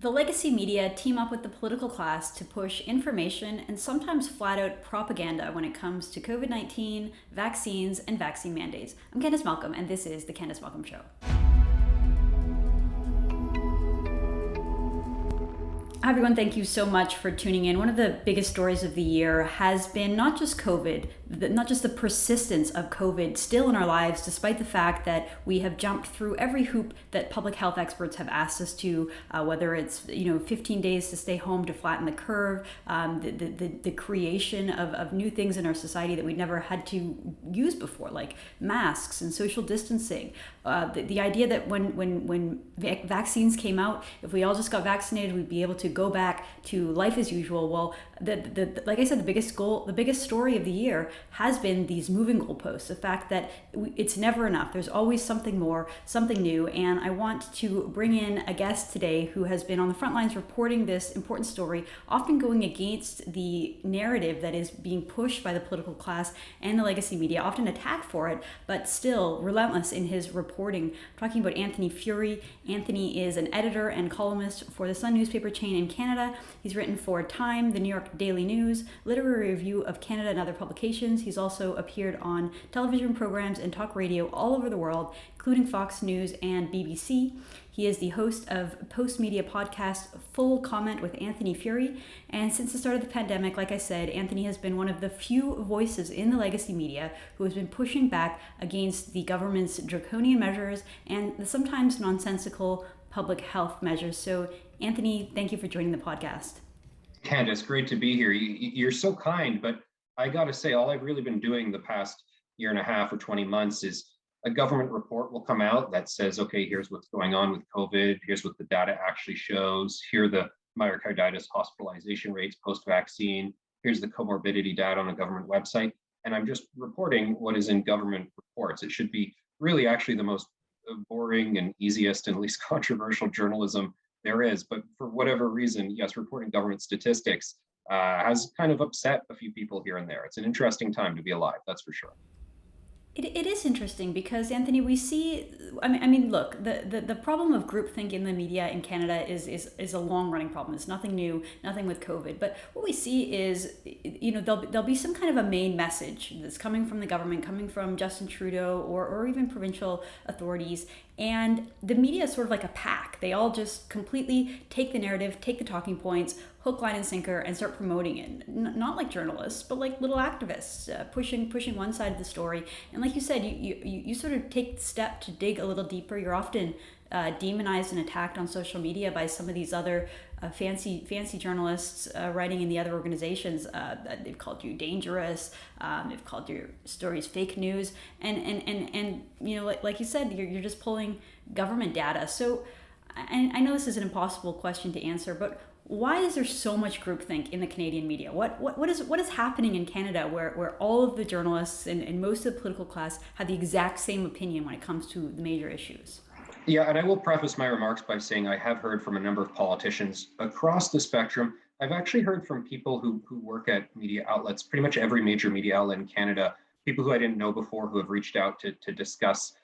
The legacy media team up with the political class to push information and sometimes flat out propaganda when it comes to COVID 19, vaccines, and vaccine mandates. I'm Candice Malcolm, and this is The Candice Malcolm Show. Hi, everyone. Thank you so much for tuning in. One of the biggest stories of the year has been not just COVID, not just the persistence of COVID still in our lives, despite the fact that we have jumped through every hoop that public health experts have asked us to, whether it's 15 days to stay home to flatten the curve, the creation of new things in our society that we'd never had to use before, like masks and social distancing. The idea that when vaccines came out, if we all just got vaccinated, we'd be able to go back to life as usual. Well, like I said, the biggest story of the year has been these moving goalposts. The fact that it's never enough. There's always something more, something new. And I want to bring in a guest today who has been on the front lines reporting this important story, often going against the narrative that is being pushed by the political class and the legacy media, often attacked for it, but still relentless in his reporting. I'm talking about Anthony Furey. Anthony is an editor and columnist for the Sun newspaper chain in Canada. He's written for Time, the New York Daily News, Literary Review of Canada, and other publications. He's also appeared on television programs and talk radio all over the world, including Fox News and BBC. He is the host of post-media podcast Full Comment with Anthony Furey. And since the start of the pandemic, like I said, Anthony has been one of the few voices in the legacy media who has been pushing back against the government's draconian measures and the sometimes nonsensical public health measures. So, Anthony, thank you for joining the podcast. Candice, great to be here. You're so kind, but I got to say, all I've really been doing the past year and a half or 20 months is a government report will come out that says, okay, here's what's going on with COVID. Here's what the data actually shows. Here are the myocarditis hospitalization rates post-vaccine. Here's the comorbidity data on a government website. And I'm just reporting what is in government reports. It should be really actually the most boring and easiest and least controversial journalism there is. But for whatever reason, yes, reporting government statistics has kind of upset a few people here and there. It's an interesting time to be alive, that's for sure. It is interesting because, Anthony, we see. I mean, look, the problem of groupthink in the media in Canada is a long running problem. It's nothing new, nothing with COVID. But what we see is, there'll be some kind of a main message that's coming from the government, coming from Justin Trudeau or even provincial authorities. And the media is sort of like a pack. They all just completely take the narrative, take the talking points, hook, line, and sinker, and start promoting it. Not like journalists, but like little activists, pushing one side of the story. And like you said, you sort of take the step to dig a little deeper. You're often demonized and attacked on social media by some of these other fancy journalists writing in the other organizations. They've called you dangerous. They've called your stories fake news. And like you said, you're just pulling government data. So I know this is an impossible question to answer, but why is there so much groupthink in the Canadian media? What is happening in Canada where all of the journalists and most of the political class have the exact same opinion when it comes to the major issues? Yeah, and I will preface my remarks by saying I have heard from a number of politicians across the spectrum. I've actually heard from people who work at media outlets, pretty much every major media outlet in Canada, people who I didn't know before who have reached out to discuss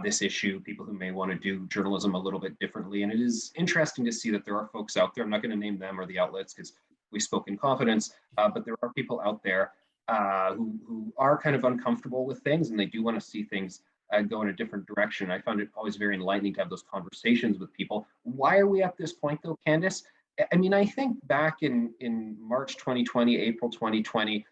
this issue, people who may want to do journalism a little bit differently. And it is interesting to see that there are folks out there, I'm not going to name them or the outlets because we spoke in confidence, but there are people out there who are kind of uncomfortable with things and they do want to see things go in a different direction. I found it always very enlightening to have those conversations with people. Why are we at this point though, Candice? I mean, I think back in March 2020, April 2020,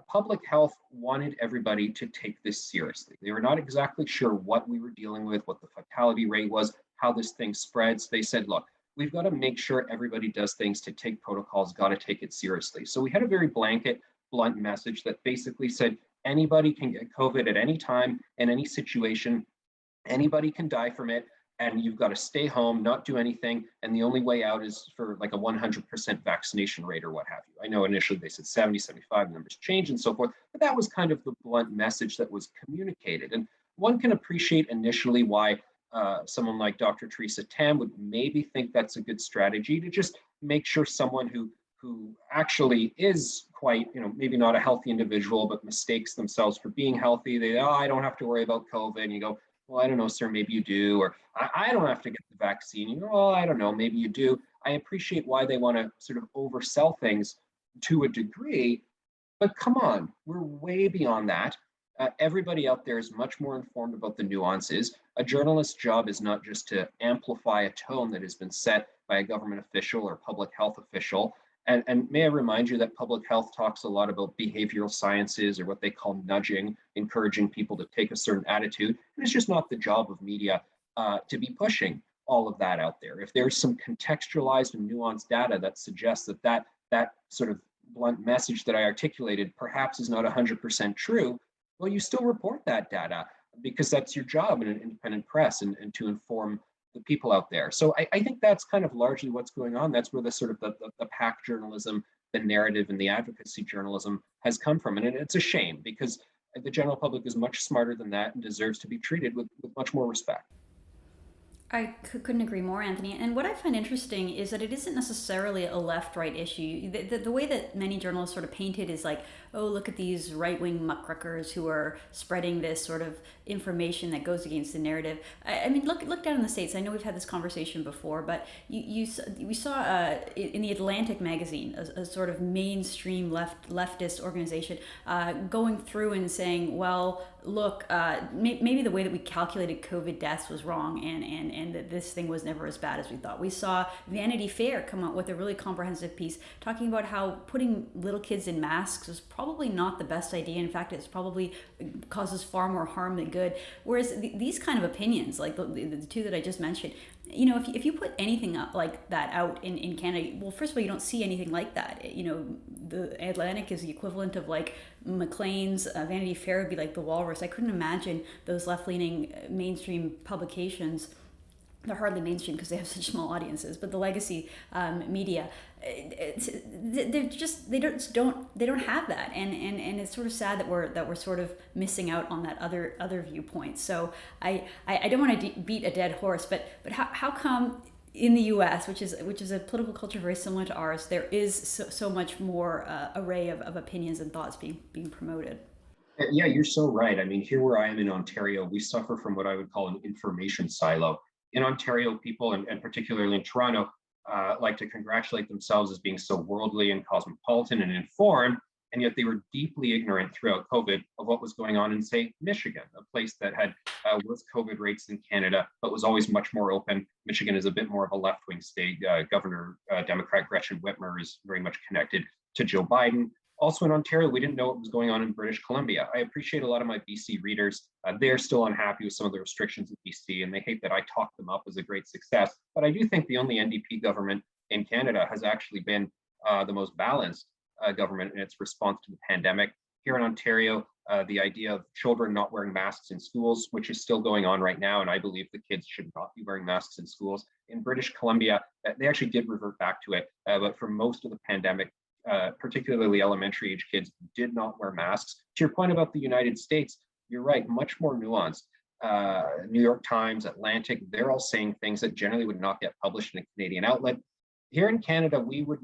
public health wanted everybody to take this seriously. They were not exactly sure what we were dealing with, what the fatality rate was, how this thing spreads. They said, look, we've got to make sure everybody does things to take protocols, got to take it seriously. So we had a very blanket, blunt message that basically said, anybody can get COVID at any time, in any situation. Anybody can die from it. And you've got to stay home, not do anything. And the only way out is for like a 100% vaccination rate or what have you. I know initially they said 70, 75, numbers change and so forth, but that was kind of the blunt message that was communicated. And one can appreciate initially why someone like Dr. Theresa Tam would maybe think that's a good strategy to just make sure someone who actually is quite, maybe not a healthy individual, but mistakes themselves for being healthy. I don't have to worry about COVID. And you go, well, I don't know, sir, maybe you do. Or I don't have to get the vaccine. I don't know, maybe you do. I appreciate why they want to sort of oversell things to a degree, but come on, we're way beyond that. Everybody out there is much more informed about the nuances. A journalist's job is not just to amplify a tone that has been set by a government official or public health official. And may I remind you that public health talks a lot about behavioral sciences or what they call nudging, encouraging people to take a certain attitude. And it's just not the job of media to be pushing all of that out there. If there's some contextualized and nuanced data that suggests that sort of blunt message that I articulated perhaps is not 100% true, well, you still report that data because that's your job in an independent press and to inform the people out there. So I think that's kind of largely what's going on. That's where the sort of the PAC journalism, the narrative and the advocacy journalism has come from. And it's a shame because the general public is much smarter than that and deserves to be treated with much more respect. I couldn't agree more, Anthony. And what I find interesting is that it isn't necessarily a left-right issue. The way that many journalists sort of paint it is like, oh, look at these right-wing muckrakers who are spreading this sort of information that goes against the narrative. I mean, look down in the States. I know we've had this conversation before, but we saw in the Atlantic magazine, a sort of mainstream leftist organization going through and saying, well, look, maybe the way that we calculated COVID deaths was wrong, and that this thing was never as bad as we thought. We saw Vanity Fair come out with a really comprehensive piece talking about how putting little kids in masks is probably not the best idea. In fact, it's probably causes far more harm than good. Whereas these kind of opinions, like the two that I just mentioned, you know, if you put anything up like that out in Canada, well, first of all, you don't see anything like that. You know, the Atlantic is the equivalent of like Maclean's, Vanity Fair would be like the Walrus. I couldn't imagine those left-leaning mainstream publications. They're hardly mainstream because they have such small audiences, but the legacy media, they don't have that, and it's sort of sad that we're sort of missing out on that other viewpoint. So I don't want to beat a dead horse, but how come in the U.S., which is a political culture very similar to ours, there is so much more array of opinions and thoughts being promoted? Yeah, you're so right. I mean, here where I am in Ontario, we suffer from what I would call an information silo. In Ontario, people, and particularly in Toronto, like to congratulate themselves as being so worldly and cosmopolitan and informed, and yet they were deeply ignorant throughout COVID of what was going on in, say, Michigan, a place that had worse COVID rates than Canada, but was always much more open. Michigan is a bit more of a left-wing state. Governor Democrat Gretchen Whitmer is very much connected to Joe Biden. Also in Ontario, we didn't know what was going on in British Columbia. I appreciate a lot of my BC readers. They're still unhappy with some of the restrictions in BC, and they hate that I talk them up as a great success. But I do think the only NDP government in Canada has actually been the most balanced government in its response to the pandemic. Here in Ontario, the idea of children not wearing masks in schools, which is still going on right now, and I believe the kids should not be wearing masks in schools. In British Columbia, they actually did revert back to it, but for most of the pandemic, particularly elementary age kids, did not wear masks. To your point about the United States, you're right, much more nuanced. New York Times, Atlantic, they're all saying things that generally would not get published in a Canadian outlet. Here in Canada, we would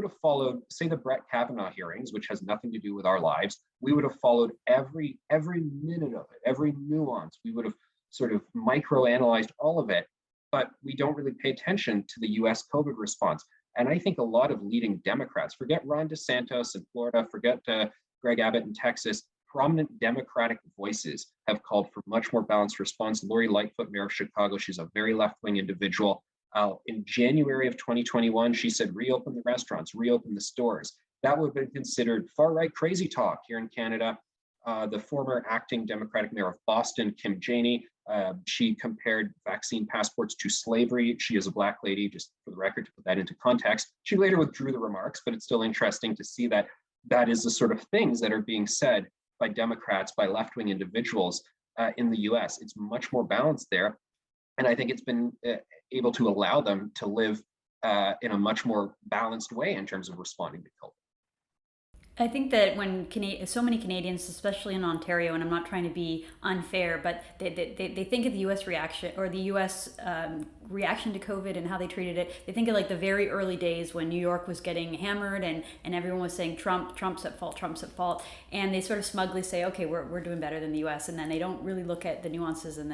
have followed, say, the Brett Kavanaugh hearings, which has nothing to do with our lives. We would have followed every minute of it, every nuance. We would have sort of microanalyzed all of it, but we don't really pay attention to the US COVID response. And I think a lot of leading Democrats, forget Ron DeSantis in Florida, forget Greg Abbott in Texas, prominent Democratic voices have called for much more balanced response. Lori Lightfoot, mayor of Chicago, she's a very left-wing individual. In January of 2021, she said, reopen the restaurants, reopen the stores. That would have been considered far-right crazy talk here in Canada. The former acting Democratic mayor of Boston, Kim Janey, she compared vaccine passports to slavery. She is a Black lady, just for the record, to put that into context. She later withdrew the remarks, but it's still interesting to see that that is the sort of things that are being said by Democrats, by left-wing individuals in the US. It's much more balanced there. And I think it's been able to allow them to live in a much more balanced way in terms of responding to COVID. I think that when so many Canadians, especially in Ontario, and I'm not trying to be unfair, but they think of the U.S. reaction or the U.S. Reaction to COVID and how they treated it. They think of like the very early days when New York was getting hammered and everyone was saying Trump's at fault, and they sort of smugly say, okay, we're doing better than the U.S. And then they don't really look at the nuances and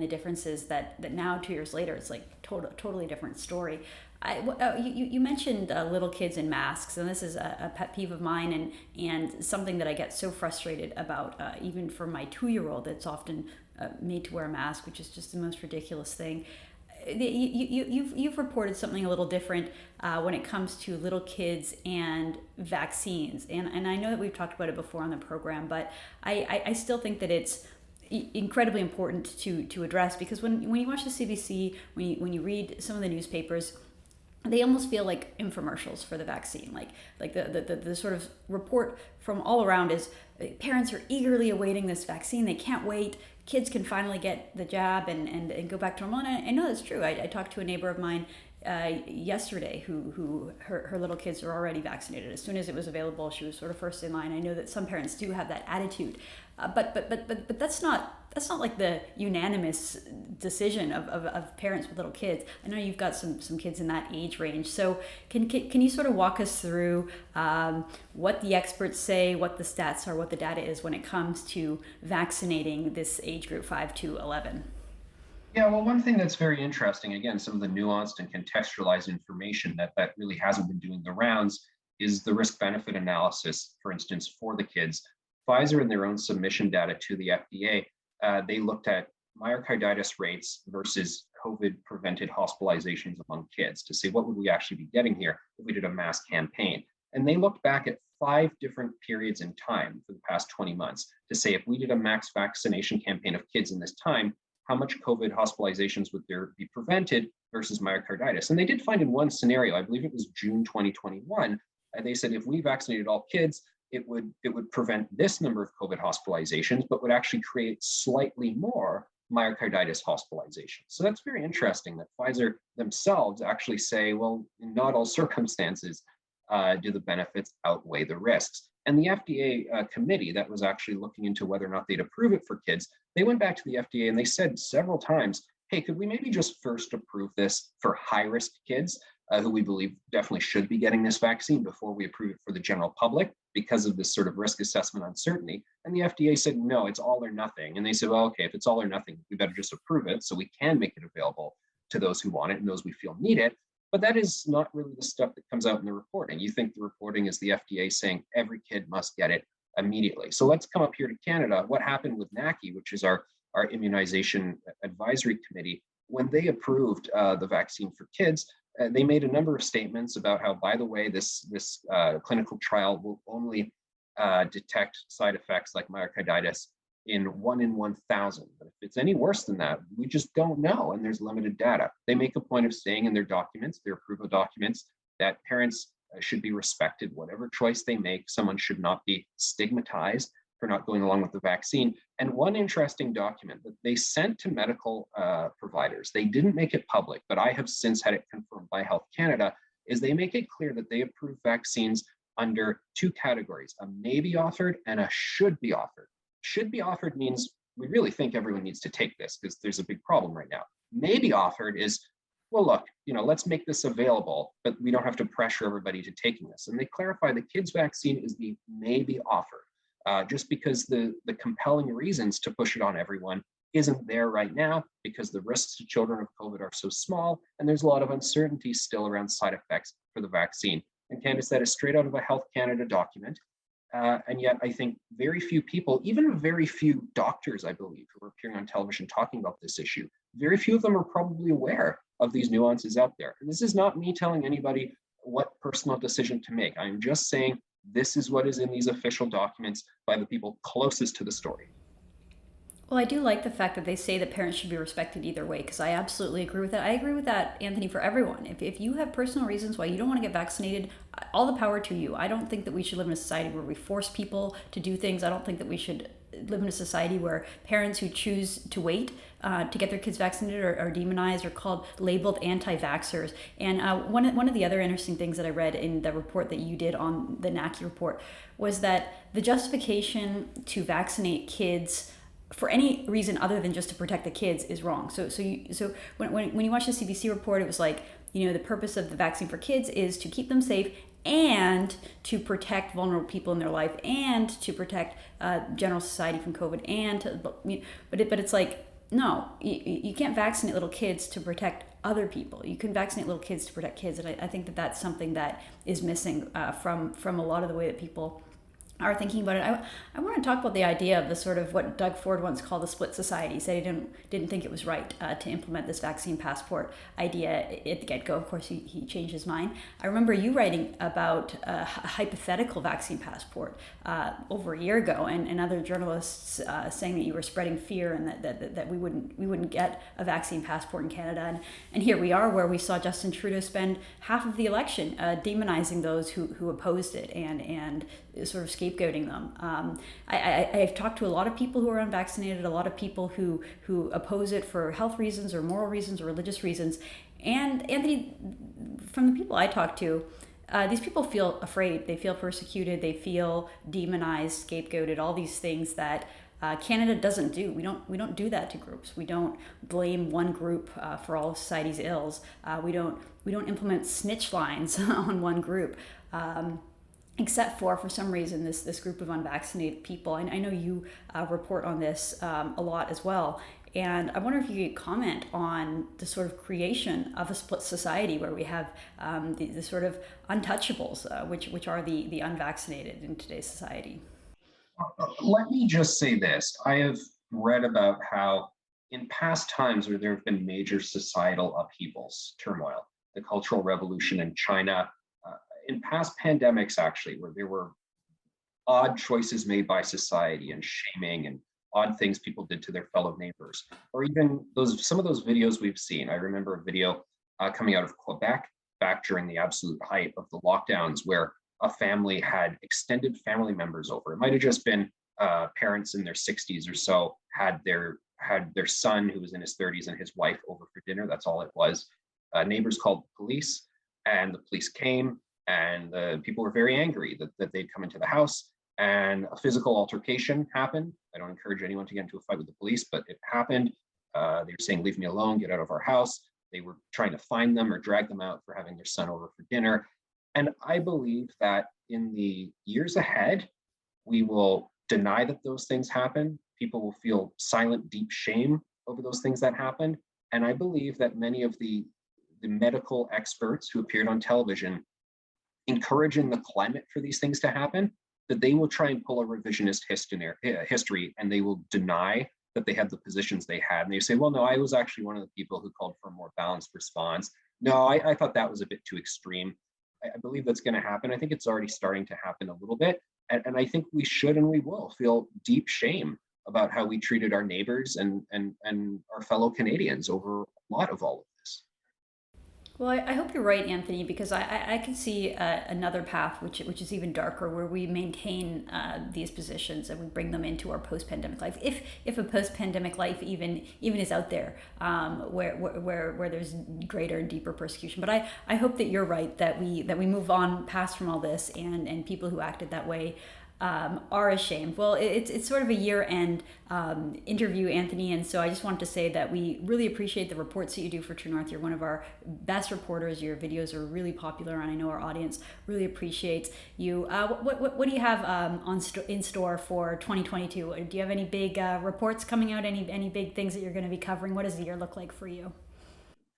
the differences that now 2 years later it's like totally different story. You mentioned little kids in masks, and this is a pet peeve of mine, and something that I get so frustrated about, even for my 2-year-old that's often made to wear a mask, which is just the most ridiculous thing. You've reported something a little different when it comes to little kids and vaccines, and I know that we've talked about it before on the program, but I still think that it's incredibly important to address, because when you watch the CBC, when you read some of the newspapers, they almost feel like infomercials for the vaccine. Like the sort of report from all around is parents are eagerly awaiting this vaccine. They can't wait. Kids can finally get the jab and go back to normal. And I know that's true. I talked to a neighbor of mine yesterday who her little kids are already vaccinated. As soon as it was available, she was sort of first in line. I know that some parents do have that attitude, but that's not like the unanimous decision of parents with little kids. I know you've got some kids in that age range. So can you sort of walk us through what the experts say, what the stats are, what the data is when it comes to vaccinating this age group 5 to 11? Yeah, well, one thing that's very interesting, again, some of the nuanced and contextualized information that really hasn't been doing the rounds is the risk benefit analysis, for instance, for the kids. Pfizer, in their own submission data to the FDA, they looked at myocarditis rates versus COVID prevented hospitalizations among kids to see what would we actually be getting here if we did a mass campaign. And they looked back at 5 different periods in time for the past 20 months to say if we did a max vaccination campaign of kids in this time, how much COVID hospitalizations would there be prevented versus myocarditis. And they did find in one scenario, I believe it was June 2021, they said if we vaccinated all kids, it would prevent this number of COVID hospitalizations, but would actually create slightly more myocarditis hospitalizations. So that's very interesting that Pfizer themselves actually say, well, in not all circumstances do the benefits outweigh the risks. And the FDA committee that was actually looking into whether or not they'd approve it for kids, they went back to the FDA and they said several times, hey, could we maybe just first approve this for high-risk kids who we believe definitely should be getting this vaccine before we approve it for the general public because of this sort of risk assessment uncertainty? And the FDA said, no, it's all or nothing. And they said, well, okay, if it's all or nothing, we better just approve it so we can make it available to those who want it and those we feel need it. But that is not really the stuff that comes out in the reporting. You think the reporting is the FDA saying every kid must get it immediately. So let's come up here to Canada. What happened with NACI, which is our immunization advisory committee, when they approved the vaccine for kids, they made a number of statements about how, by the way, this clinical trial will only detect side effects like myocarditis in 1 in 1,000. But if it's any worse than that, we just don't know, and there's limited data. They make a point of saying in their documents, their approval documents, that parents should be respected, whatever choice they make. Someone should not be stigmatized for not going along with the vaccine. And one interesting document that they sent to medical providers, they didn't make it public, but I have since had it confirmed by Health Canada, is they make it clear that they approve vaccines under 2 categories, a may be offered and a should be offered. Should be offered means we really think everyone needs to take this because there's a big problem right now. May be offered is, well, look, let's make this available, but we don't have to pressure everybody to taking this. And they clarify the kids' vaccine is the may be offered, just because the compelling reasons to push it on everyone isn't there right now because the risks to children of COVID are so small, and there's a lot of uncertainty still around side effects for the vaccine. And Candice, that is straight out of a Health Canada document. And yet I think very few people, even very few doctors, I believe, who are appearing on television talking about this issue, very few of them are probably aware of these nuances out there. And this is not me telling anybody what personal decision to make. I'm just saying this is what is in these official documents by the people closest to the story. Well, I do like the fact that they say that parents should be respected either way, because I absolutely agree with that. I agree with that, Anthony, for everyone. If you have personal reasons why you don't want to get vaccinated, all the power to you. I don't think that we should live in a society where we force people to do things. I don't think that we should live in a society where parents who choose to wait to get their kids vaccinated are demonized or labeled anti-vaxxers. And one of the other interesting things that I read in the report that you did on the NACI report was that the justification to vaccinate kids for any reason other than just to protect the kids is wrong. So when you watch the CBC report, it was like, the purpose of the vaccine for kids is to keep them safe and to protect vulnerable people in their life and to protect general society from COVID. But it's like, no, you can't vaccinate little kids to protect other people. You can vaccinate little kids to protect kids, and I think that that's something that is missing from a lot of the way that people are thinking about it. I want to talk about the idea of the sort of what Doug Ford once called a split society. He said he didn't think it was right to implement this vaccine passport idea at the get-go. Of course, he changed his mind. I remember you writing about a hypothetical vaccine passport over a year ago, and other journalists saying that you were spreading fear and that we wouldn't get a vaccine passport in Canada. And here we are, where we saw Justin Trudeau spend half of the election demonizing those who opposed it and sort of scapegoating them. I've talked to a lot of people who are unvaccinated, a lot of people who oppose it for health reasons or moral reasons or religious reasons. And Anthony, from the people I talk to, these people feel afraid. They feel persecuted. They feel demonized, scapegoated. All these things that Canada doesn't do. We don't do that to groups. We don't blame one group for all of society's ills. We don't implement snitch lines on one group. Except for some reason, this group of unvaccinated people. And I know you report on this a lot as well. And I wonder if you could comment on the sort of creation of a split society where we have the sort of untouchables, which are the unvaccinated in today's society. Let me just say this. I have read about how in past times where there have been major societal upheavals, turmoil, the Cultural Revolution in China, in past pandemics, actually, where there were odd choices made by society and shaming and odd things people did to their fellow neighbors, or even some of those videos we've seen. I remember a video coming out of Quebec back during the absolute height of the lockdowns, where a family had extended family members over. It might have just been parents in their 60s or so had their son who was in his 30s and his wife over for dinner. That's all it was. Neighbors called the police, and the police came. And the people were very angry that they'd come into the house, and a physical altercation happened. I don't encourage anyone to get into a fight with the police, but it happened. They were saying, "Leave me alone, get out of our house." They were trying to find them or drag them out for having their son over for dinner. And I believe that in the years ahead, we will deny that those things happen. People will feel silent, deep shame over those things that happened. And I believe that many of the medical experts who appeared on television encouraging the climate for these things to happen, that they will try and pull a revisionist history, and they will deny that they had the positions they had. And they say, well, no, I was actually one of the people who called for a more balanced response. No, I thought that was a bit too extreme. I believe that's going to happen. I think it's already starting to happen a little bit. And I think we should and we will feel deep shame about how we treated our neighbors and our fellow Canadians over a lot of all of this. Well, I hope you're right, Anthony, because I can see another path which is even darker, where we maintain these positions and we bring them into our post-pandemic life, if a post-pandemic life even is out there, where there's greater and deeper persecution. But I hope that you're right, that we move on past from all this, and people who acted that way are ashamed. Well, it's sort of a year-end interview, Anthony, and so I just wanted to say that we really appreciate the reports that you do for True North. You're one of our best reporters. Your videos are really popular, and I know our audience really appreciates you. What do you have in store for 2022? Do you have any big reports coming out? Any big things that you're going to be covering? What does the year look like for you?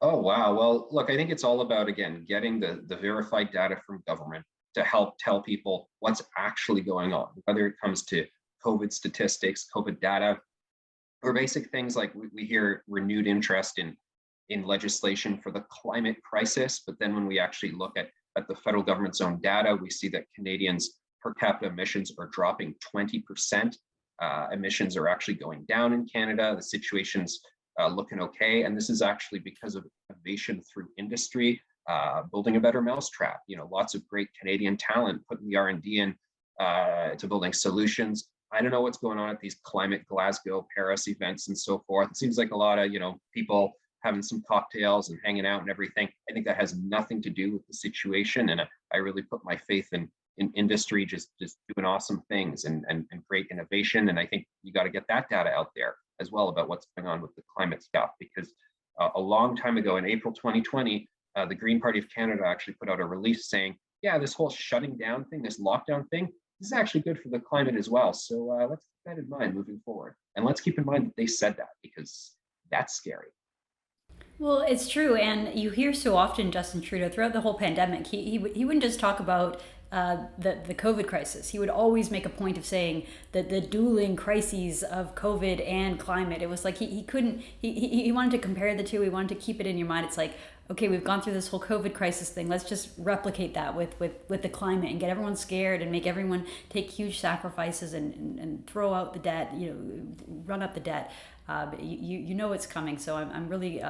Oh, wow. Well, look, I think it's all about, again, getting the verified data from government to help tell people what's actually going on, whether it comes to COVID statistics, COVID data, or basic things like we hear renewed interest in legislation for the climate crisis. But then when we actually look at the federal government's own data, we see that Canadians' per capita emissions are dropping 20%. Emissions are actually going down in Canada. The situation's looking okay. And this is actually because of innovation through industry. Building a better mousetrap, lots of great Canadian talent putting the R&D in to building solutions. I don't know what's going on at these climate Glasgow, Paris events and so forth. It seems like a lot of, people having some cocktails and hanging out and everything. I think that has nothing to do with the situation. And I really put my faith in industry just doing awesome things and great innovation. And I think you got to get that data out there as well about what's going on with the climate stuff, because a long time ago in April 2020, the Green Party of Canada actually put out a release saying, yeah, this whole shutting down thing, this lockdown thing, this is actually good for the climate as well. So let's keep that in mind moving forward. And let's keep in mind that they said that, because That's scary. Well, it's true, and you hear so often Justin Trudeau throughout the whole pandemic. He wouldn't just talk about the COVID crisis. He would always make a point of saying that the dueling crises of COVID and climate. It was like he couldn't. He wanted to compare the two. He wanted to keep it in your mind. It's like, okay, we've gone through this whole COVID crisis thing. Let's just replicate that with the climate and get everyone scared and make everyone take huge sacrifices and throw out the debt. Run up the debt. But you know it's coming. So I'm really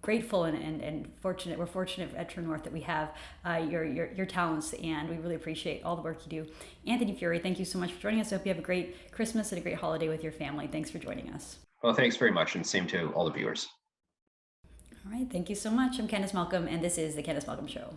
grateful and fortunate. We're fortunate at True North that we have your talents, and we really appreciate all the work you do. Anthony Furey, thank you so much for joining us. I hope you have a great Christmas and a great holiday with your family. Thanks for joining us. Well, thanks very much, and same to all the viewers. All right, thank you so much. I'm Candice Malcolm, and this is The Candice Malcolm Show.